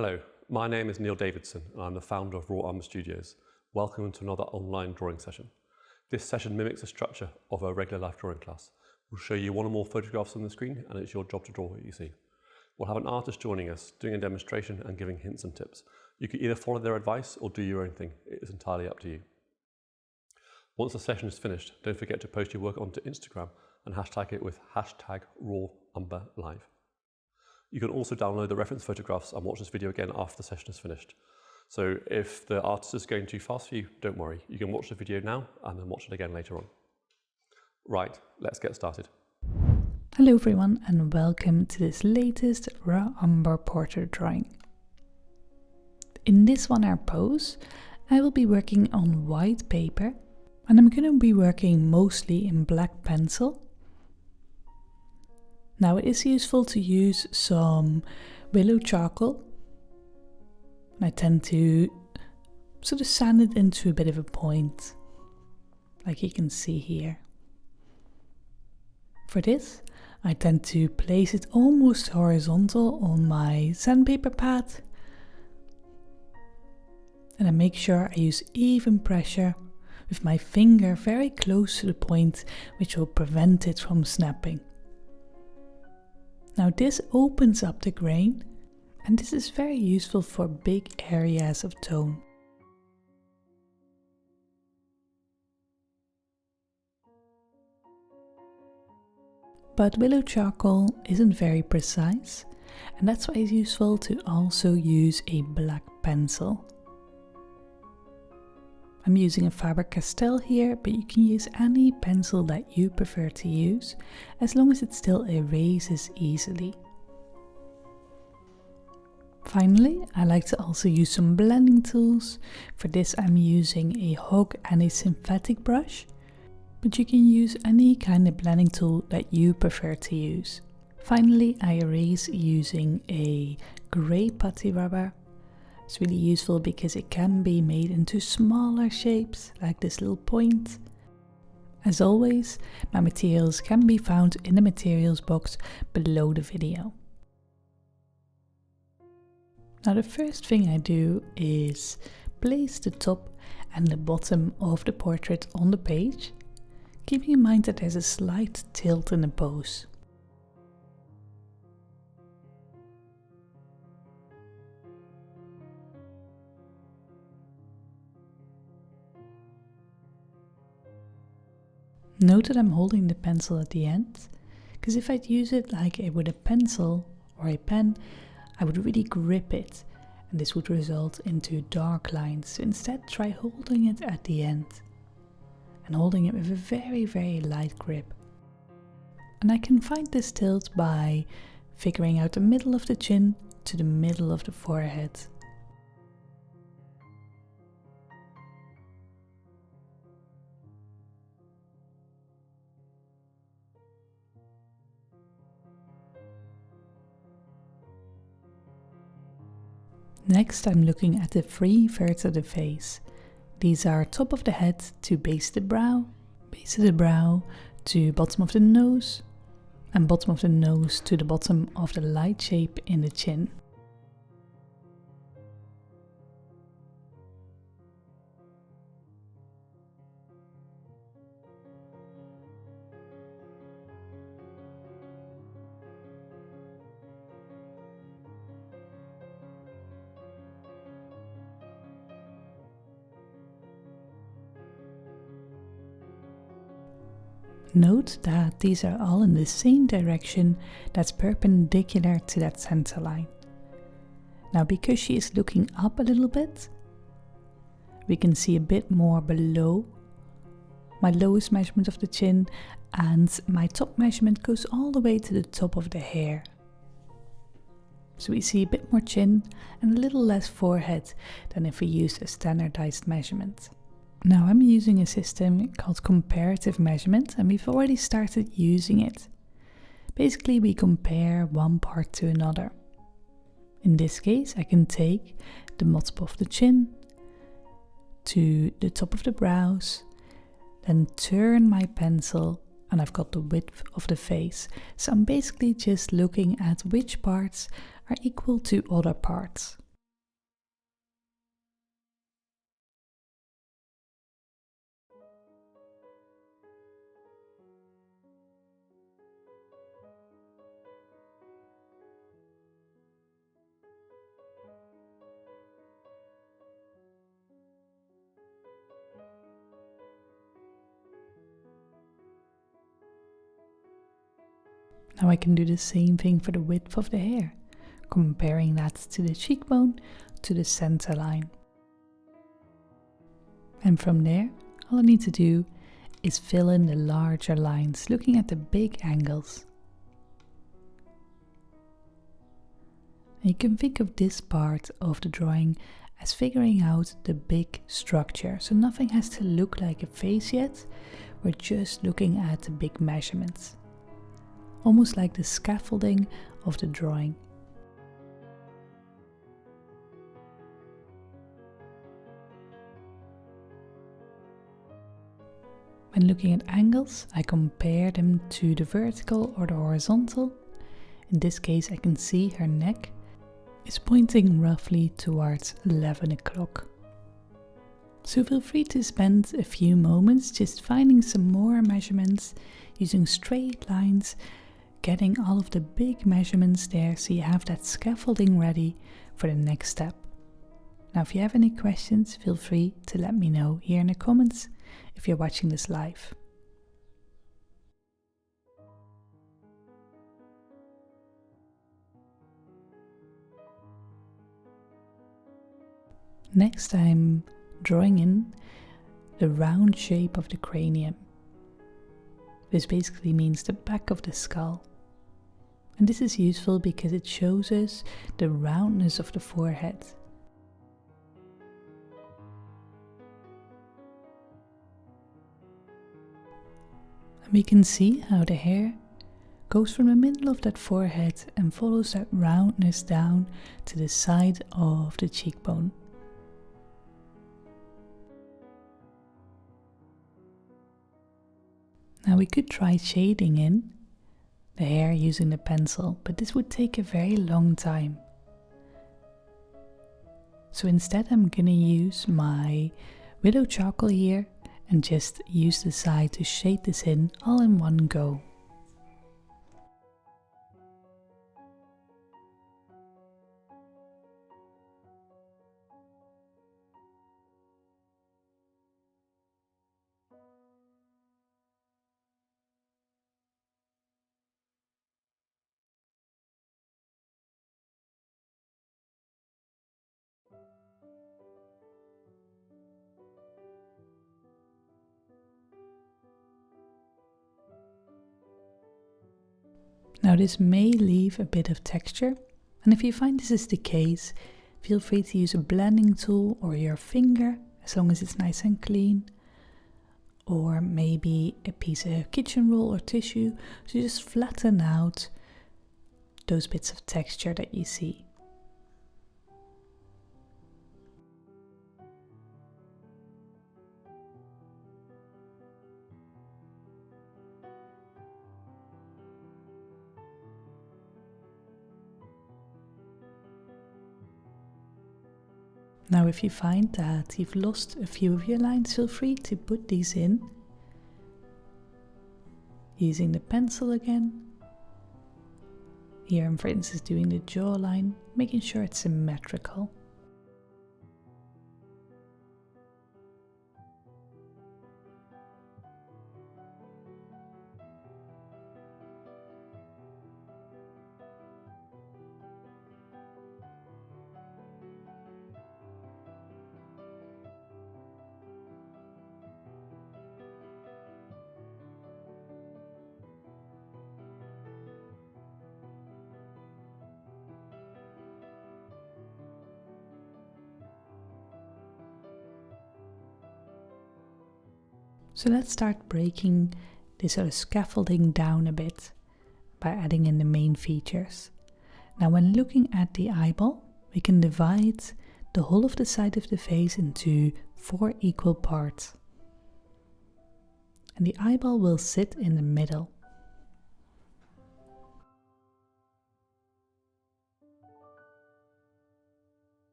Hello, my name is Neil Davidson and I'm the founder of Umber Studios. Welcome to another online drawing session. This session mimics the structure of a regular life drawing class. We'll show you one or more photographs on the screen and it's your job to draw what you see. We'll have an artist joining us, doing a demonstration and giving hints and tips. You can either follow their advice or do your own thing. It is entirely up to you. Once the session is finished, don't forget to post your work onto Instagram and hashtag it with #RawUmberLive. You can also download the reference photographs and watch this video again after the session is finished. So if the artist is going too fast for you, don't worry. You can watch the video now and then watch it again later on. Right, let's get started. Hello everyone and welcome to this latest raw umber portrait drawing. In this 1 hour pose, I will be working on white paper and I'm going to be working mostly in black pencil. Now it is useful to use some willow charcoal. I tend to sort of sand it into a bit of a point, like you can see here. For this, I tend to place it almost horizontal on my sandpaper pad. And I make sure I use even pressure with my finger very close to the point, which will prevent it from snapping. Now this opens up the grain, and this is very useful for big areas of tone. But willow charcoal isn't very precise, and that's why it's useful to also use a black pencil. I'm using a Faber-Castell here, but you can use any pencil that you prefer to use, as long as it still erases easily. Finally, I like to also use some blending tools. For this I'm using a hog and a synthetic brush, but you can use any kind of blending tool that you prefer to use. Finally, I erase using a grey putty rubber. It's really useful because it can be made into smaller shapes, like this little point. As always, my materials can be found in the materials box below the video. Now the first thing I do is place the top and the bottom of the portrait on the page, keeping in mind that there's a slight tilt in the pose. Note that I'm holding the pencil at the end, because if I'd use it like with a pencil or a pen, I would really grip it and this would result into dark lines. So instead try holding it at the end and holding it with a very light grip. And I can find this tilt by figuring out the middle of the chin to the middle of the forehead. Next, I'm looking at the 3 thirds of the face. These are top of the head to base of the brow to bottom of the nose, and bottom of the nose to the bottom of the light shape in the chin. Note that these are all in the same direction that's perpendicular to that center line. Now because she is looking up a little bit, we can see a bit more below my lowest measurement of the chin, and my top measurement goes all the way to the top of the hair. So we see a bit more chin and a little less forehead than if we used a standardized measurement. Now I'm using a system called comparative measurement, and we've already started using it. Basically we compare one part to another. In this case I can take the bottom of the chin to the top of the brows, then turn my pencil and I've got the width of the face. So I'm basically just looking at which parts are equal to other parts. Now I can do the same thing for the width of the hair, comparing that to the cheekbone to the center line. And from there, all I need to do is fill in the larger lines, looking at the big angles. And you can think of this part of the drawing as figuring out the big structure. So nothing has to look like a face yet, we're just looking at the big measurements. Almost like the scaffolding of the drawing. When looking at angles, I compare them to the vertical or the horizontal. In this case, I can see her neck is pointing roughly towards 11 o'clock. So feel free to spend a few moments just finding some more measurements, using straight lines, getting all of the big measurements there so you have that scaffolding ready for the next step. Now if you have any questions, feel free to let me know here in the comments if you're watching this live. Next, I'm drawing in the round shape of the cranium. This basically means the back of the skull. And this is useful because it shows us the roundness of the forehead. And we can see how the hair goes from the middle of that forehead and follows that roundness down to the side of the cheekbone. Now we could try shading in the hair using the pencil, but this would take a very long time. So instead I'm gonna use my willow charcoal here and just use the side to shade this in all in one go. Now this may leave a bit of texture, and if you find this is the case, feel free to use a blending tool or your finger, as long as it's nice and clean, or maybe a piece of kitchen roll or tissue, so just flatten out those bits of texture that you see. Now if you find that you've lost a few of your lines, feel free to put these in using the pencil again. Here I'm for instance doing the jawline, making sure it's symmetrical. So let's start breaking this sort of scaffolding down a bit by adding in the main features. Now when looking at the eyeball, we can divide the whole of the side of the face into 4 equal parts. And the eyeball will sit in the middle.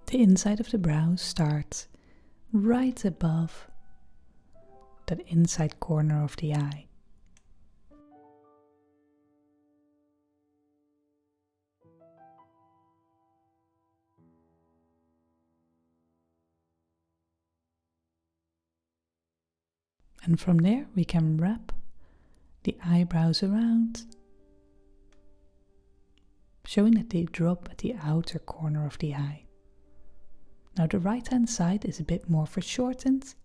The inside of the brows starts right above that inside corner of the eye. And from there we can wrap the eyebrows around, showing that they drop at the outer corner of the eye. Now the right hand side is a bit more foreshortened,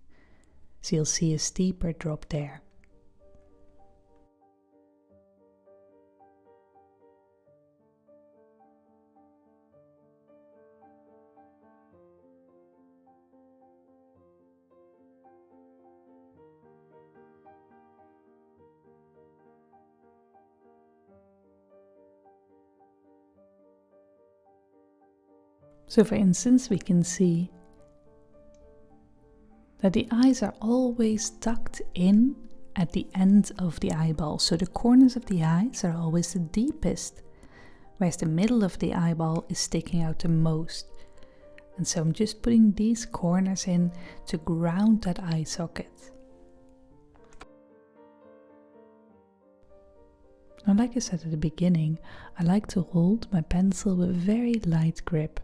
so you'll see a steeper drop there. So for instance, we can see that the eyes are always tucked in at the end of the eyeball. So the corners of the eyes are always the deepest, whereas the middle of the eyeball is sticking out the most. And so I'm just putting these corners in to ground that eye socket. Now, like I said at the beginning, I like to hold my pencil with a very light grip.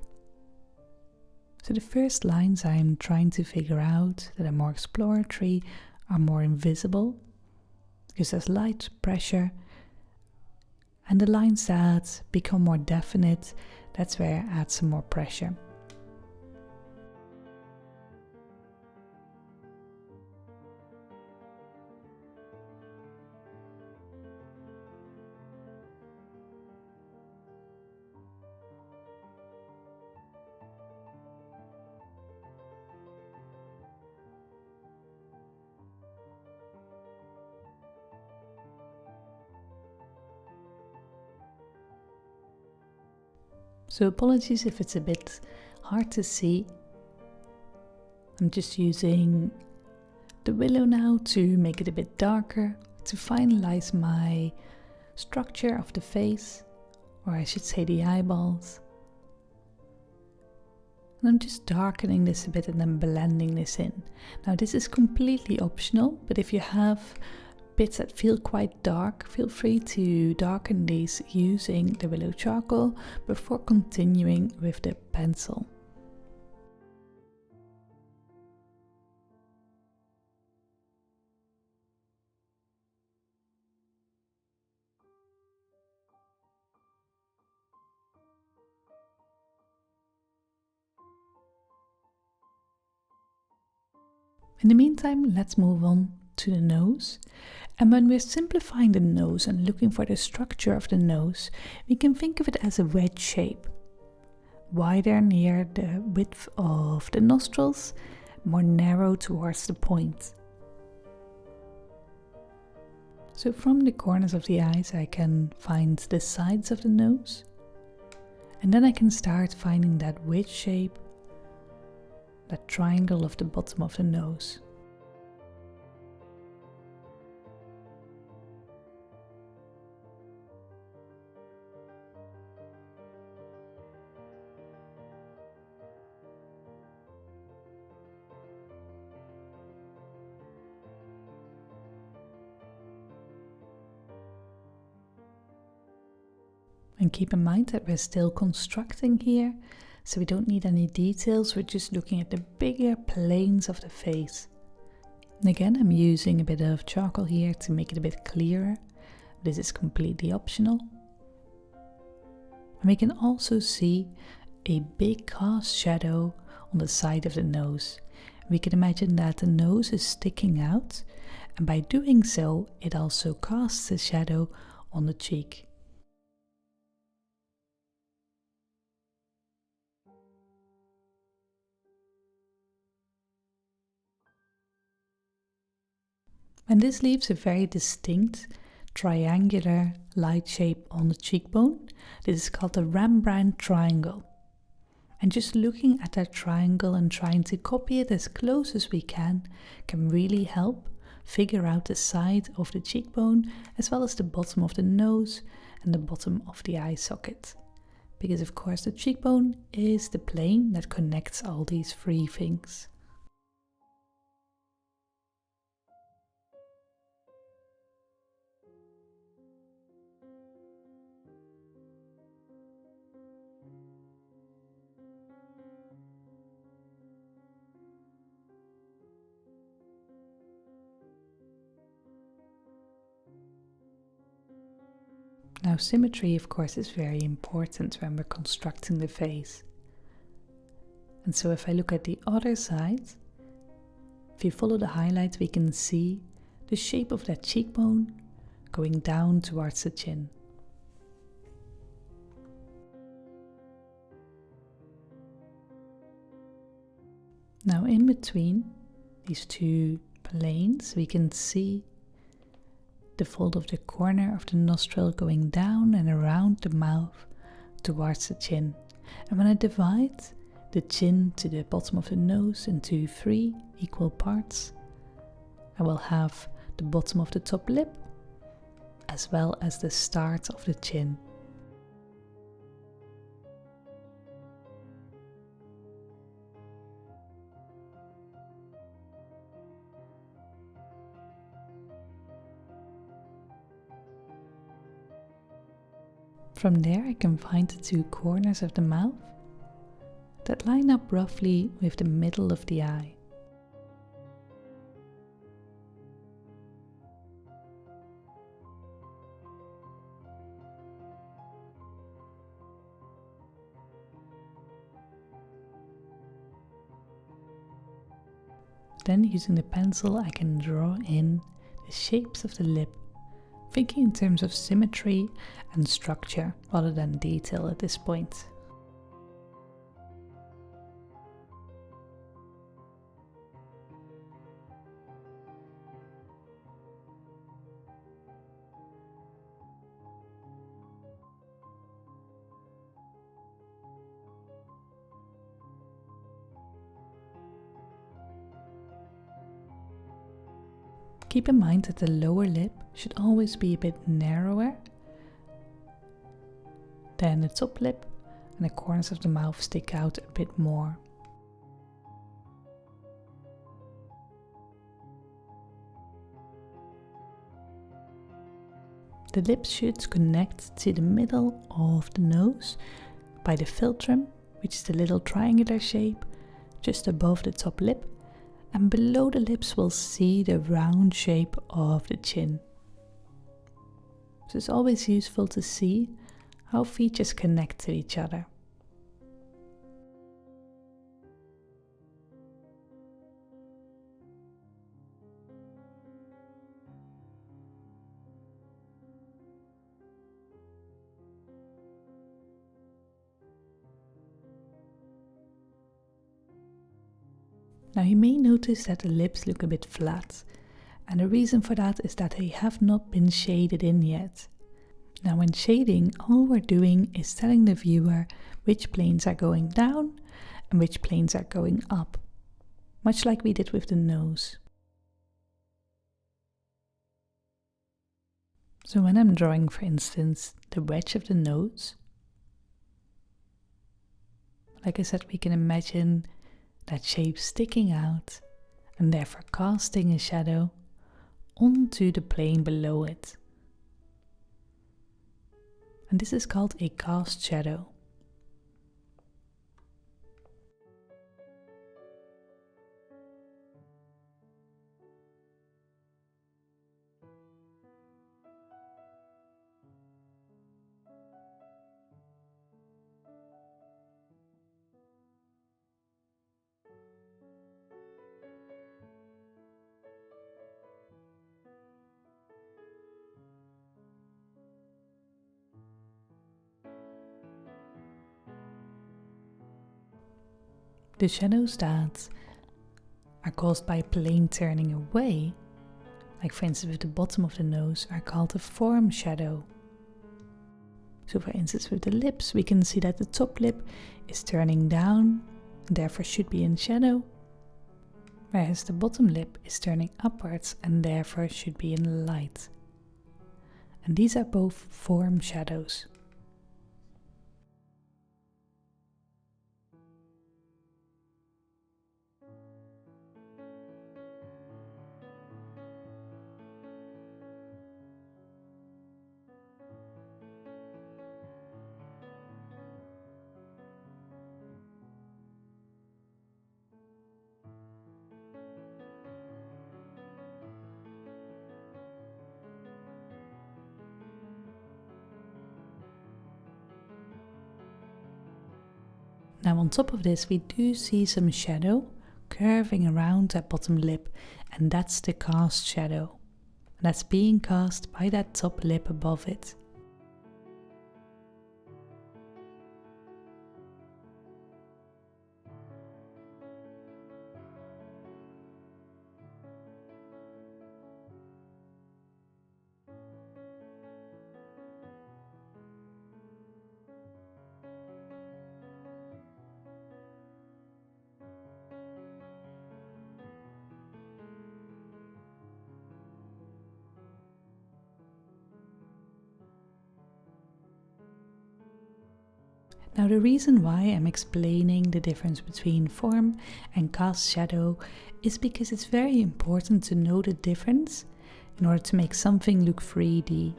So the first lines I'm trying to figure out that are more exploratory are more invisible, because there's light pressure, and the lines that become more definite, that's where I add some more pressure. So apologies if it's a bit hard to see. I'm just using the willow now to make it a bit darker, to finalize my structure of the face, or I should say the eyeballs. And I'm just darkening this a bit and then blending this in. Now this is completely optional, but if you have bits that feel quite dark, feel free to darken these using the willow charcoal before continuing with the pencil. In the meantime, let's move on to the nose. And when we're simplifying the nose and looking for the structure of the nose, we can think of it as a wedge shape. Wider near the width of the nostrils, more narrow towards the point. So from the corners of the eyes I can find the sides of the nose. And then I can start finding that wedge shape, that triangle of the bottom of the nose. And keep in mind that we're still constructing here, so we don't need any details, we're just looking at the bigger planes of the face. And again, I'm using a bit of charcoal here to make it a bit clearer. This is completely optional. And we can also see a big cast shadow on the side of the nose. We can imagine that the nose is sticking out, and by doing so, it also casts a shadow on the cheek. And this leaves a very distinct triangular light shape on the cheekbone. This is called the Rembrandt triangle. And just looking at that triangle and trying to copy it as close as we can really help figure out the side of the cheekbone as well as the bottom of the nose and the bottom of the eye socket. Because of course the cheekbone is the plane that connects all these three things. Now symmetry of course is very important when we're constructing the face. And so if I look at the other side, if you follow the highlights, we can see the shape of that cheekbone going down towards the chin. Now in between these two planes, we can see the fold of the corner of the nostril going down and around the mouth towards the chin. And when I divide the chin to the bottom of the nose into 3 equal parts, I will have the bottom of the top lip as well as the start of the chin. From there I can find the 2 corners of the mouth that line up roughly with the middle of the eye. Then using the pencil I can draw in the shapes of the lip, thinking in terms of symmetry and structure rather than detail at this point. Keep in mind that the lower lip should always be a bit narrower than the top lip, and the corners of the mouth stick out a bit more. The lips should connect to the middle of the nose by the philtrum, which is the little triangular shape just above the top lip, and below the lips we'll see the round shape of the chin. So it's always useful to see how features connect to each other. Now you may notice that the lips look a bit flat, and the reason for that is that they have not been shaded in yet. Now when shading, all we're doing is telling the viewer which planes are going down and which planes are going up, much like we did with the nose. So when I'm drawing, for instance, the wedge of the nose, like I said, we can imagine that shape sticking out and therefore casting a shadow onto the plane below it. And this is called a cast shadow. The shadows that are caused by a plane turning away, like for instance with the bottom of the nose, are called a form shadow. So for instance with the lips, we can see that the top lip is turning down and therefore should be in shadow, whereas the bottom lip is turning upwards and therefore should be in light. And these are both form shadows. Now on top of this we do see some shadow curving around that bottom lip, and that's the cast shadow. That's being cast by that top lip above it. Now the reason why I'm explaining the difference between form and cast shadow is because it's very important to know the difference in order to make something look 3D.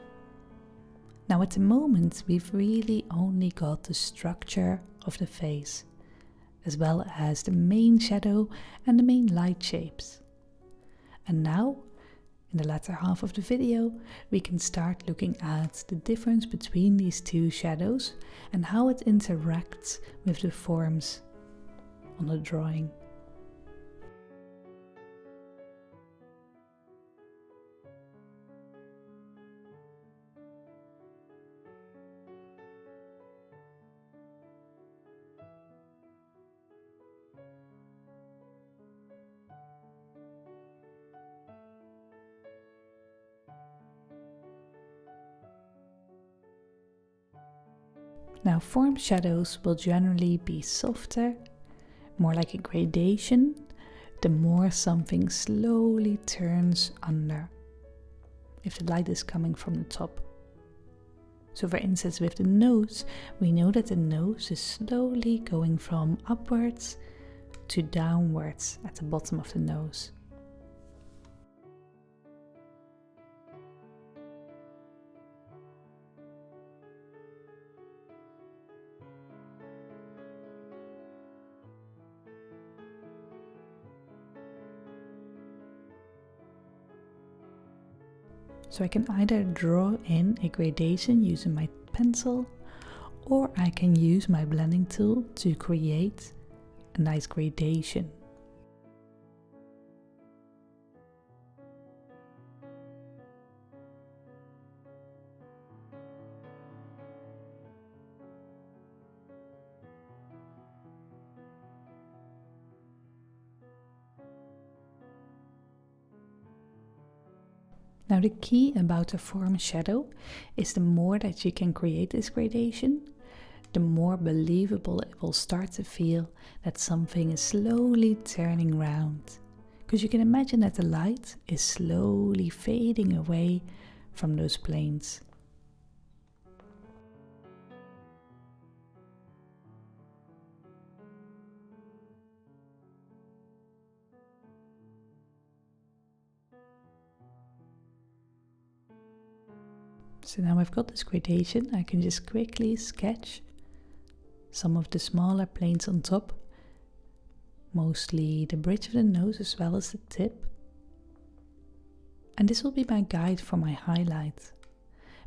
Now at the moment we've really only got the structure of the face, as well as the main shadow and the main light shapes. And now, in the latter half of the video, we can start looking at the difference between these two shadows and how it interacts with the forms on the drawing. Now form shadows will generally be softer, more like a gradation, the more something slowly turns under, if the light is coming from the top. So for instance with the nose, we know that the nose is slowly going from upwards to downwards at the bottom of the nose. So I can either draw in a gradation using my pencil, or I can use my blending tool to create a nice gradation. Now the key about a form shadow is the more that you can create this gradation, the more believable it will start to feel that something is slowly turning round. Because you can imagine that the light is slowly fading away from those planes. So now I've got this gradation, I can just quickly sketch some of the smaller planes on top, mostly the bridge of the nose as well as the tip. And this will be my guide for my highlight,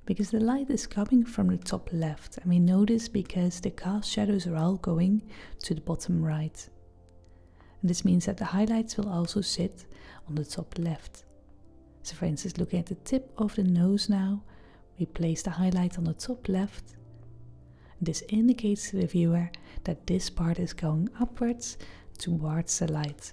because the light is coming from the top left, and we know this because the cast shadows are all going to the bottom right. And this means that the highlights will also sit on the top left. So for instance, looking at the tip of the nose now, we place the highlight on the top left. This indicates to the viewer that this part is going upwards towards the light.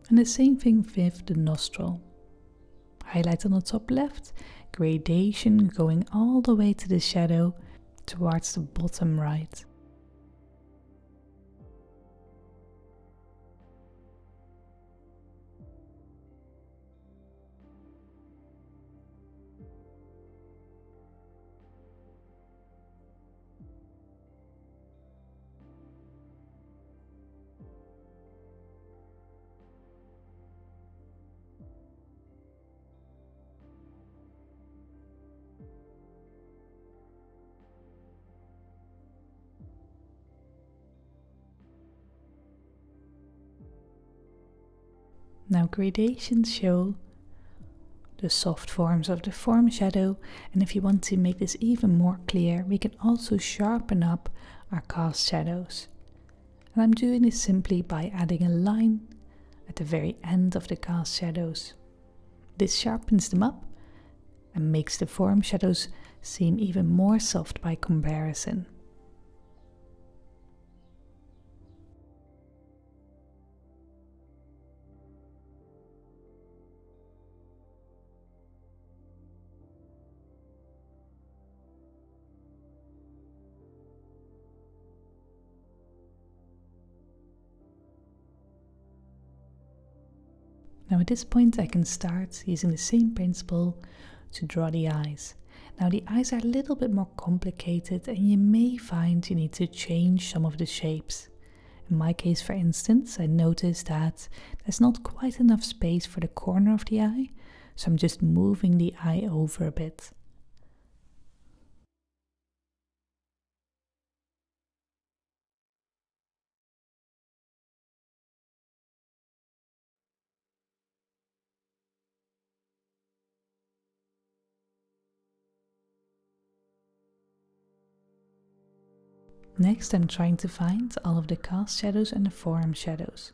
And the same thing with the nostril. Highlight on the top left, gradation going all the way to the shadow towards the bottom right. Now gradations show the soft forms of the form shadow, and if you want to make this even more clear, we can also sharpen up our cast shadows. And I'm doing this simply by adding a line at the very end of the cast shadows. This sharpens them up and makes the form shadows seem even more soft by comparison. Now at this point I can start using the same principle to draw the eyes. Now the eyes are a little bit more complicated and you may find you need to change some of the shapes. In my case, for instance, I noticed that there's not quite enough space for the corner of the eye, so I'm just moving the eye over a bit. Next, I'm trying to find all of the cast shadows and the form shadows.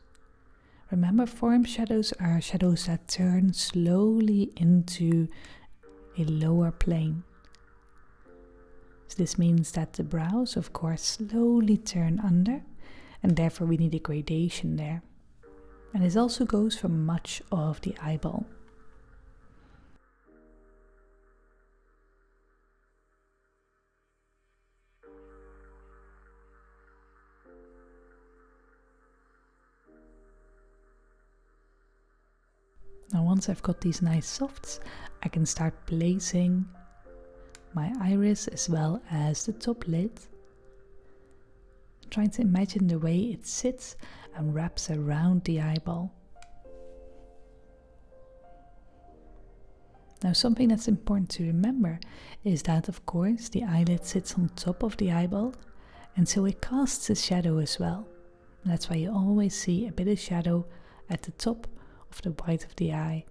Remember, form shadows are shadows that turn slowly into a lower plane. So this means that the brows, of course, slowly turn under, and therefore we need a gradation there. And this also goes for much of the eyeball. Now once I've got these nice softs, I can start placing my iris as well as the top lid. I'm trying to imagine the way it sits and wraps around the eyeball. Now something that's important to remember is that of course the eyelid sits on top of the eyeball, and so it casts a shadow as well. And that's why you always see a bit of shadow at the top of the white of the eye.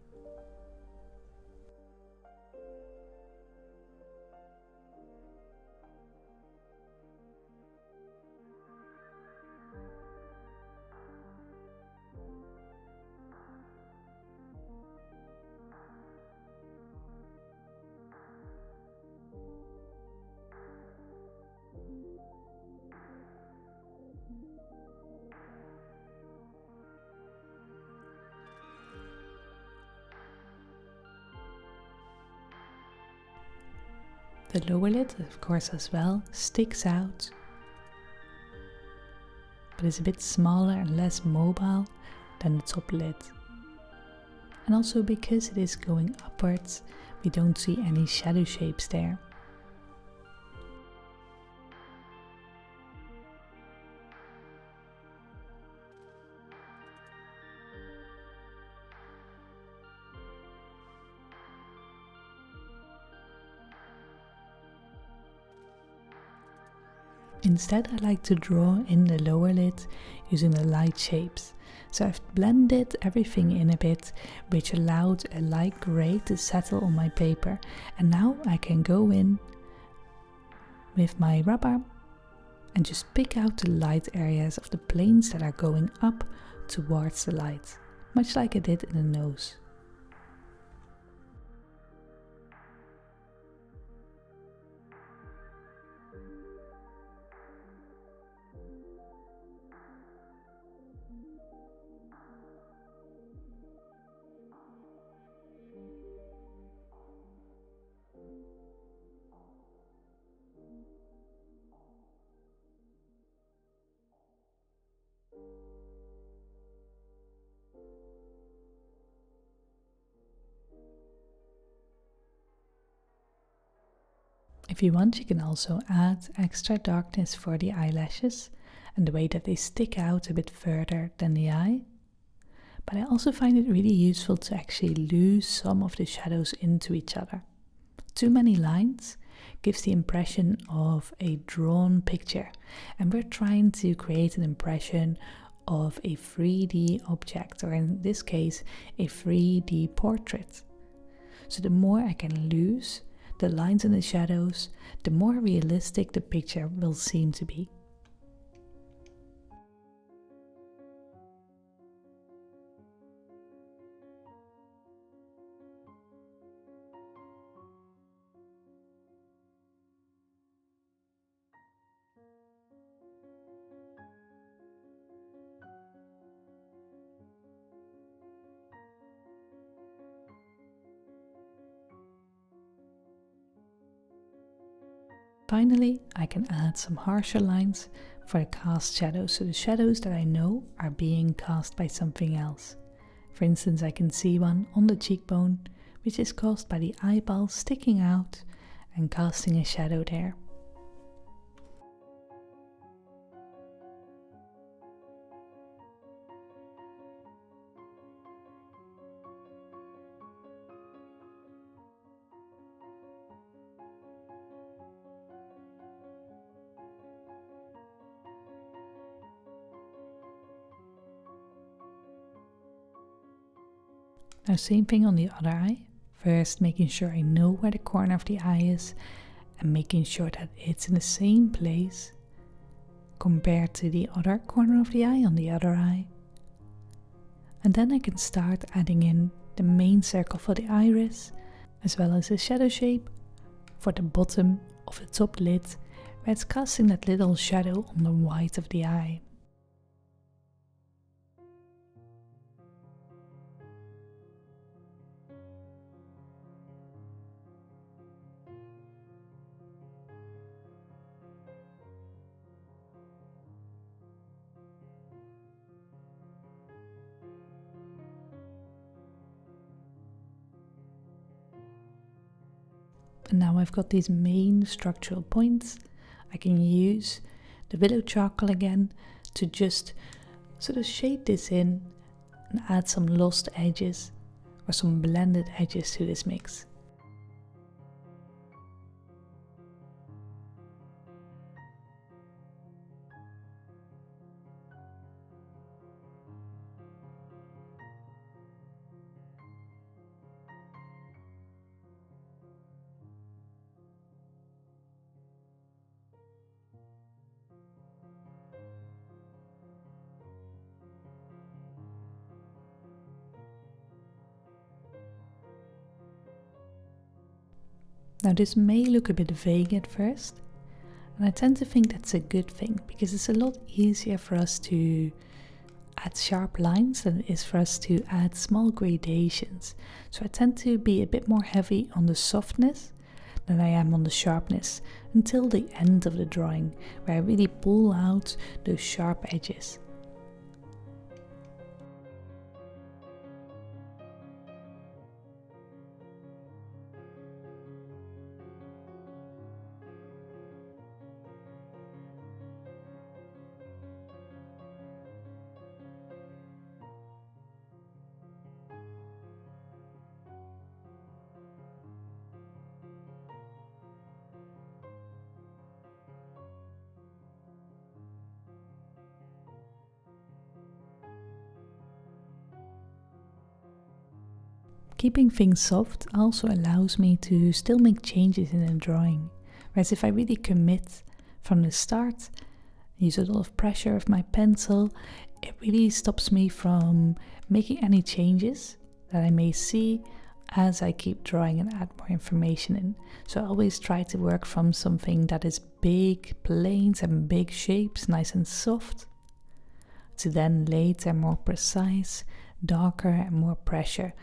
The lower lid, of course, as well, sticks out, but is a bit smaller and less mobile than the top lid. And also because it is going upwards, we don't see any shadow shapes there. Instead, I like to draw in the lower lid using the light shapes. So I've blended everything in a bit, which allowed a light grey to settle on my paper. And now I can go in with my rubber and just pick out the light areas of the planes that are going up towards the light, much like I did in the nose. If you want, you can also add extra darkness for the eyelashes and the way that they stick out a bit further than the eye. But I also find it really useful to actually lose some of the shadows into each other. Too many lines gives the impression of a drawn picture, and we're trying to create an impression of a 3D object, or in this case, a 3D portrait. So the more I can lose the lines and the shadows, the more realistic the picture will seem to be. Finally, I can add some harsher lines for the cast shadows, so the shadows that I know are being cast by something else. For instance, I can see one on the cheekbone, which is caused by the eyeball sticking out and casting a shadow there. Now same thing on the other eye. First making sure I know where the corner of the eye is and making sure that it's in the same place compared to the other corner of the eye on the other eye. And then I can start adding in the main circle for the iris, as well as a shadow shape for the bottom of the top lid, where it's casting that little shadow on the white of the eye. And now I've got these main structural points. I can use the willow charcoal again to just sort of shade this in and add some lost edges or some blended edges to this mix. Now this may look a bit vague at first, and I tend to think that's a good thing because it's a lot easier for us to add sharp lines than it is for us to add small gradations. So I tend to be a bit more heavy on the softness than I am on the sharpness until the end of the drawing, where I really pull out those sharp edges. Keeping things soft also allows me to still make changes in a drawing, whereas if I really commit from the start, use a lot of pressure with my pencil, it really stops me from making any changes that I may see as I keep drawing and add more information in. So I always try to work from something that is big planes and big shapes, nice and soft, to then later more precise, darker and more pressure.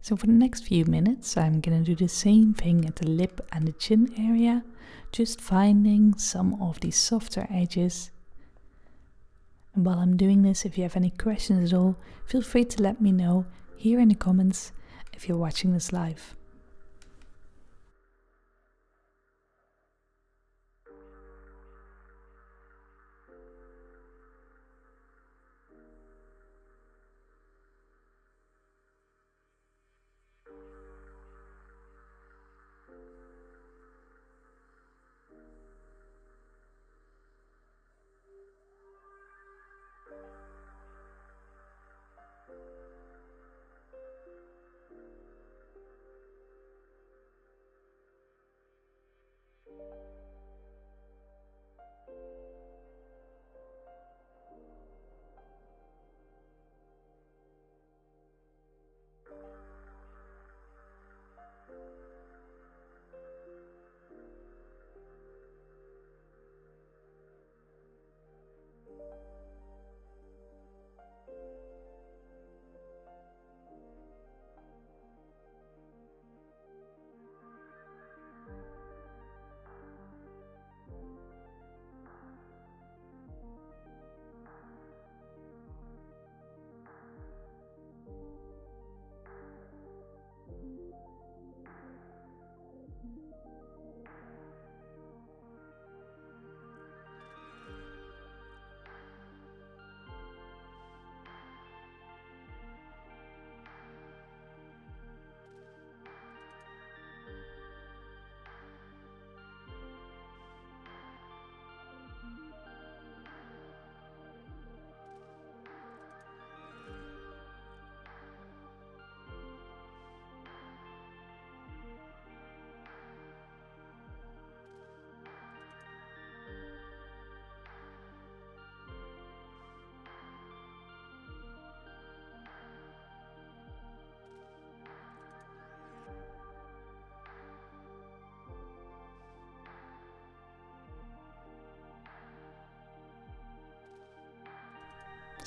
So for the next few minutes I'm gonna do the same thing at the lip and the chin area, just finding some of these softer edges. And while I'm doing this, if you have any questions at all, feel free to let me know here in the comments if you're watching this live.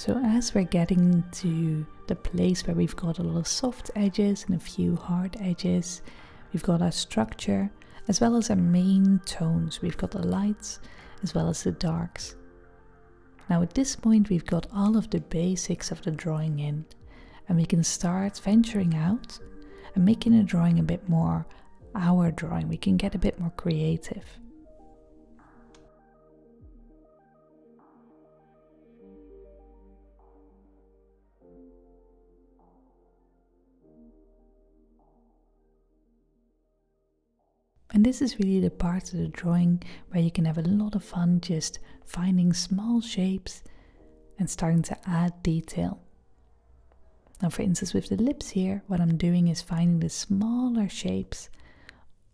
So as we're getting to the place where we've got a lot of soft edges and a few hard edges, we've got our structure as well as our main tones. We've got the lights as well as the darks. Now at this point we've got all of the basics of the drawing in, and we can start venturing out and making a drawing a bit more our drawing. We can get a bit more creative. And this is really the part of the drawing where you can have a lot of fun just finding small shapes and starting to add detail. Now for instance with the lips here, what I'm doing is finding the smaller shapes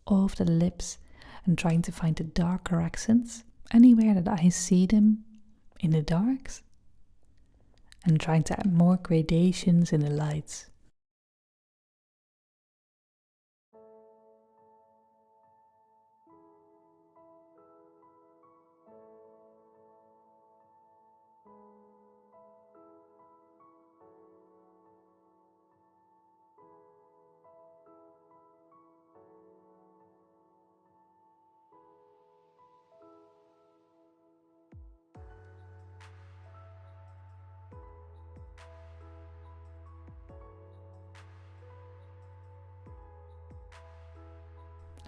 of the lips and trying to find the darker accents anywhere that I see them in the darks, and trying to add more gradations in the lights.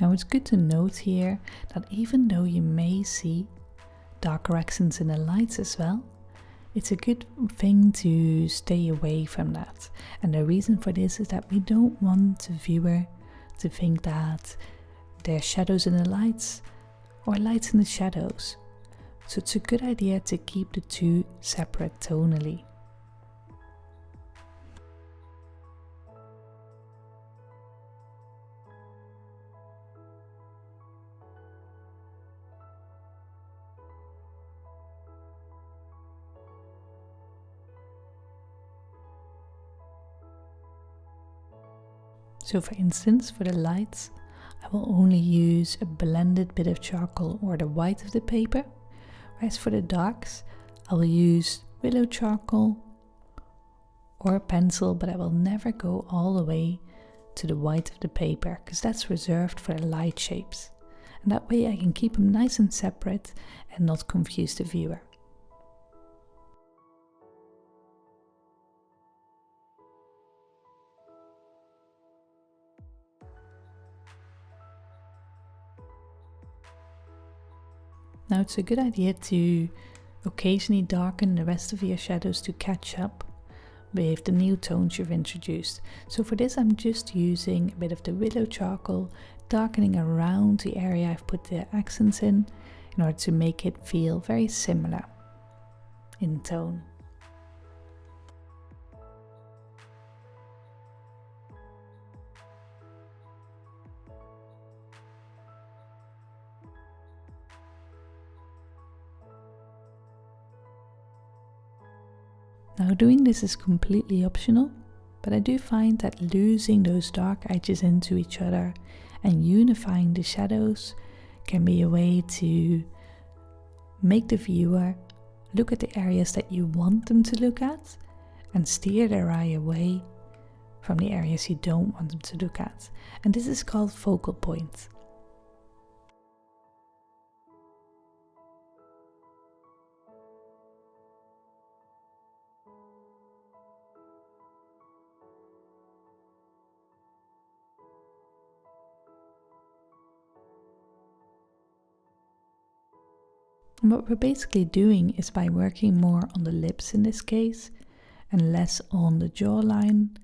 Now it's good to note here that even though you may see darker accents in the lights as well, it's a good thing to stay away from that. And the reason for this is that we don't want the viewer to think that there's shadows in the lights or lights in the shadows. So it's a good idea to keep the two separate tonally. So for instance, for the lights, I will only use a blended bit of charcoal or the white of the paper, whereas for the darks, I will use willow charcoal or a pencil, but I will never go all the way to the white of the paper, because that's reserved for the light shapes. And that way I can keep them nice and separate and not confuse the viewer. Now it's a good idea to occasionally darken the rest of your shadows to catch up with the new tones you've introduced. So for this I'm just using a bit of the willow charcoal, darkening around the area I've put the accents in order to make it feel very similar in tone. Now doing this is completely optional, but I do find that losing those dark edges into each other and unifying the shadows can be a way to make the viewer look at the areas that you want them to look at and steer their eye away from the areas you don't want them to look at. And this is called focal point. And what we're basically doing is, by working more on the lips in this case and less on the jawline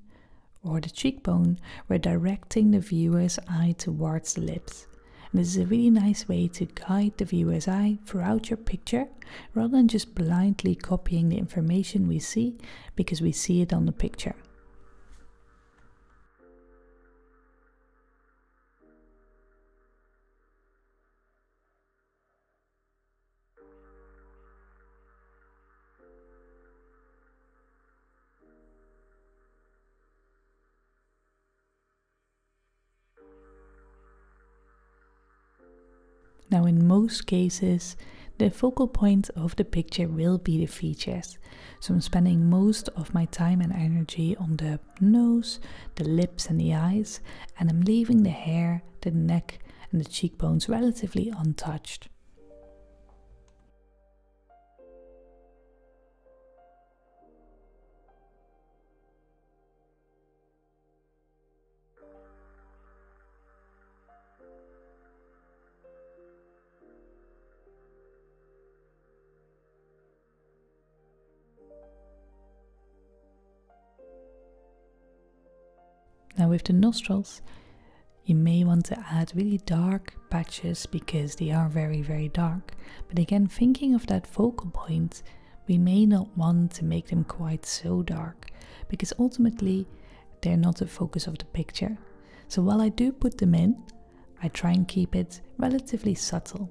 or the cheekbone, we're directing the viewer's eye towards the lips. And this is a really nice way to guide the viewer's eye throughout your picture, rather than just blindly copying the information we see because we see it on the picture. Now in most cases, the focal point of the picture will be the features. So I'm spending most of my time and energy on the nose, the lips and the eyes, and I'm leaving the hair, the neck and the cheekbones relatively untouched. Now with the nostrils, you may want to add really dark patches because they are very dark. But again, thinking of that focal point, we may not want to make them quite so dark because ultimately they're not the focus of the picture. So while I do put them in, I try and keep it relatively subtle.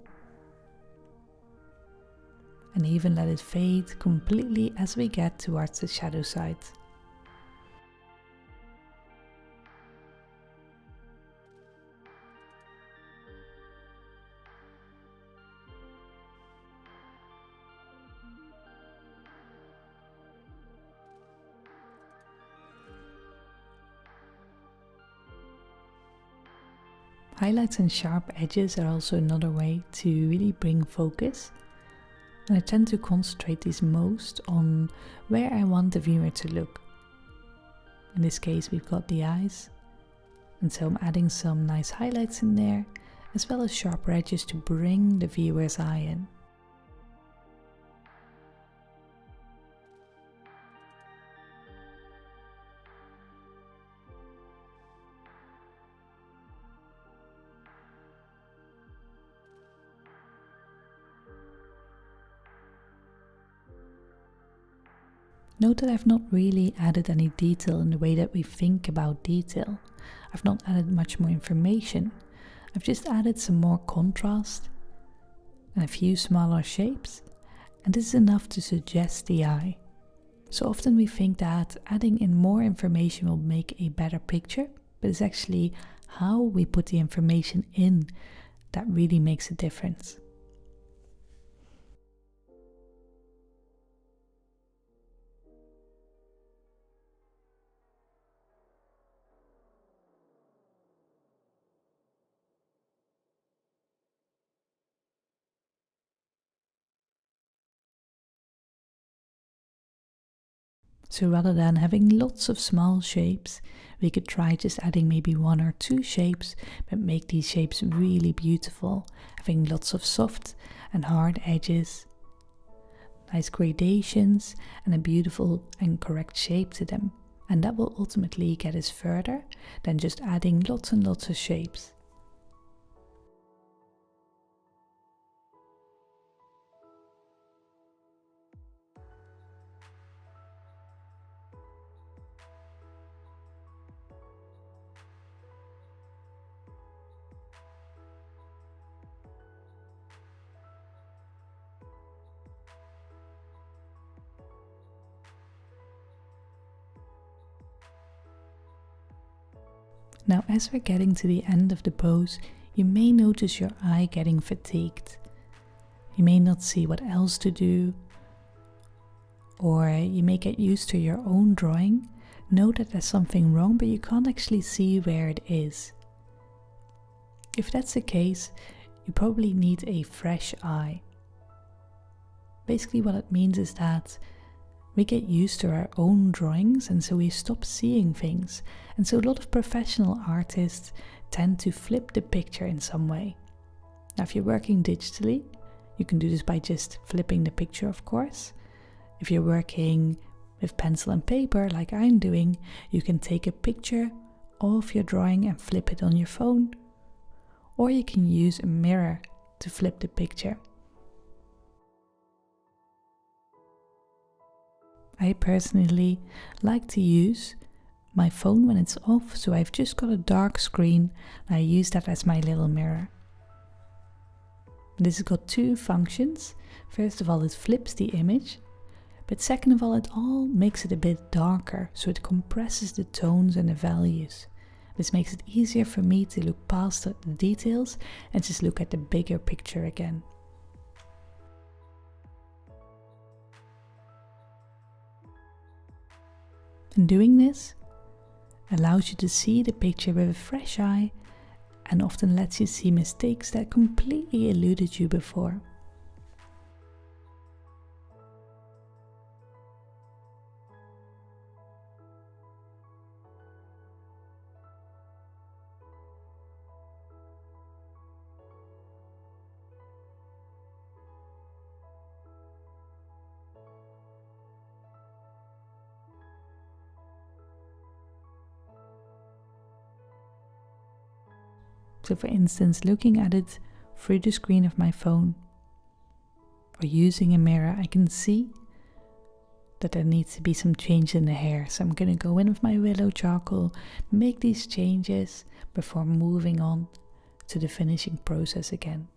And even let it fade completely as we get towards the shadow side. Highlights and sharp edges are also another way to really bring focus. And I tend to concentrate these most on where I want the viewer to look. In this case we've got the eyes, and so I'm adding some nice highlights in there, as well as sharper edges to bring the viewer's eye in. Note that I've not really added any detail in the way that we think about detail. I've not added much more information. I've just added some more contrast and a few smaller shapes, and this is enough to suggest the eye. So often we think that adding in more information will make a better picture, but it's actually how we put the information in that really makes a difference. So rather than having lots of small shapes, we could try just adding maybe 1 or 2 shapes, but make these shapes really beautiful, having lots of soft and hard edges, nice gradations and a beautiful and correct shape to them. And that will ultimately get us further than just adding lots and lots of shapes. Now as we're getting to the end of the pose, you may notice your eye getting fatigued. You may not see what else to do, or you may get used to your own drawing, know that there's something wrong, but you can't actually see where it is. If that's the case, you probably need a fresh eye. Basically what it means is that we get used to our own drawings, and so we stop seeing things. And so a lot of professional artists tend to flip the picture in some way. Now if you're working digitally, you can do this by just flipping the picture, of course. If you're working with pencil and paper like I'm doing, you can take a picture of your drawing and flip it on your phone. Or you can use a mirror to flip the picture. I personally like to use my phone when it's off, so I've just got a dark screen and I use that as my little mirror. This has got 2 functions. First of all, it flips the image, but second of all, it all makes it a bit darker, so it compresses the tones and the values. This makes it easier for me to look past the details and just look at the bigger picture again. And doing this allows you to see the picture with a fresh eye and often lets you see mistakes that completely eluded you before. So for instance, looking at it through the screen of my phone or using a mirror, I can see that there needs to be some change in the hair. So I'm going to go in with my willow charcoal, make these changes before moving on to the finishing process again.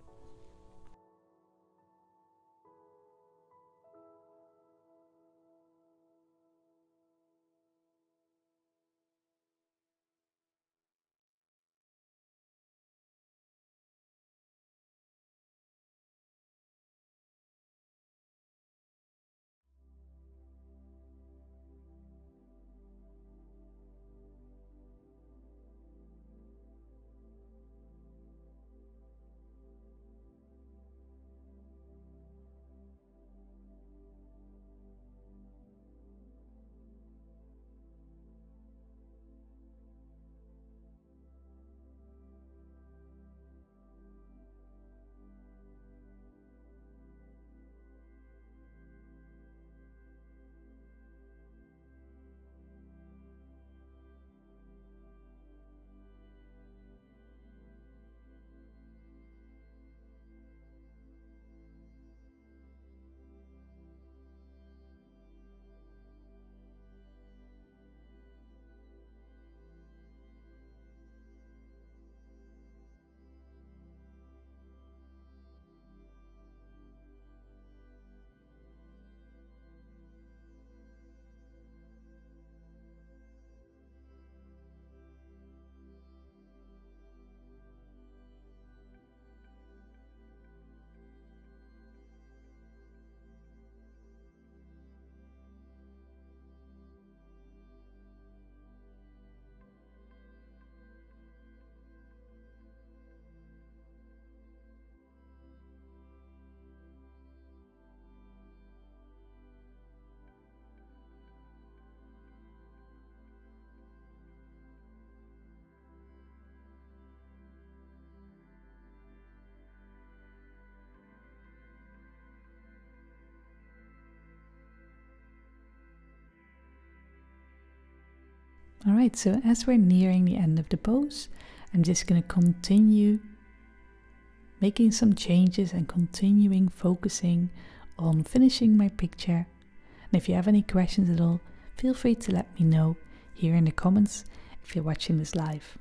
Alright, so as we're nearing the end of the pose, I'm just going to continue making some changes and continuing focusing on finishing my picture. And if you have any questions at all, feel free to let me know here in the comments if you're watching this live.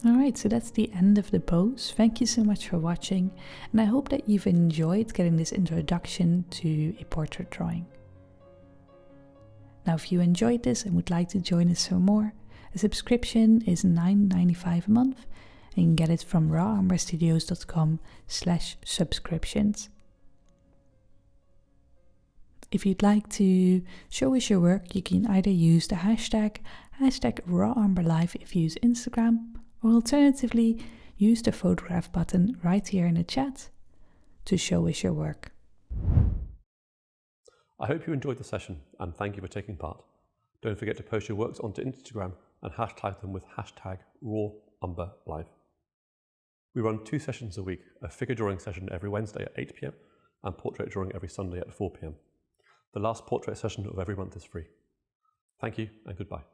Alright, so that's the end of the pose. Thank you so much for watching, and I hope that you've enjoyed getting this introduction to a portrait drawing. Now, if you enjoyed this and would like to join us for more, a subscription is $9.95 a month, and you can get it from rawumberstudios.com/subscriptions. If you'd like to show us your work, you can either use the hashtag #rawumberlife if you use Instagram, or alternatively use the photograph button right here in the chat to show us your work. I hope you enjoyed the session and thank you for taking part. Don't forget to post your works onto Instagram and hashtag them with #rawumberlife. We run 2 sessions a week, a figure drawing session every Wednesday at 8 PM and portrait drawing every Sunday at 4 PM. The last portrait session of every month is free. Thank you and goodbye.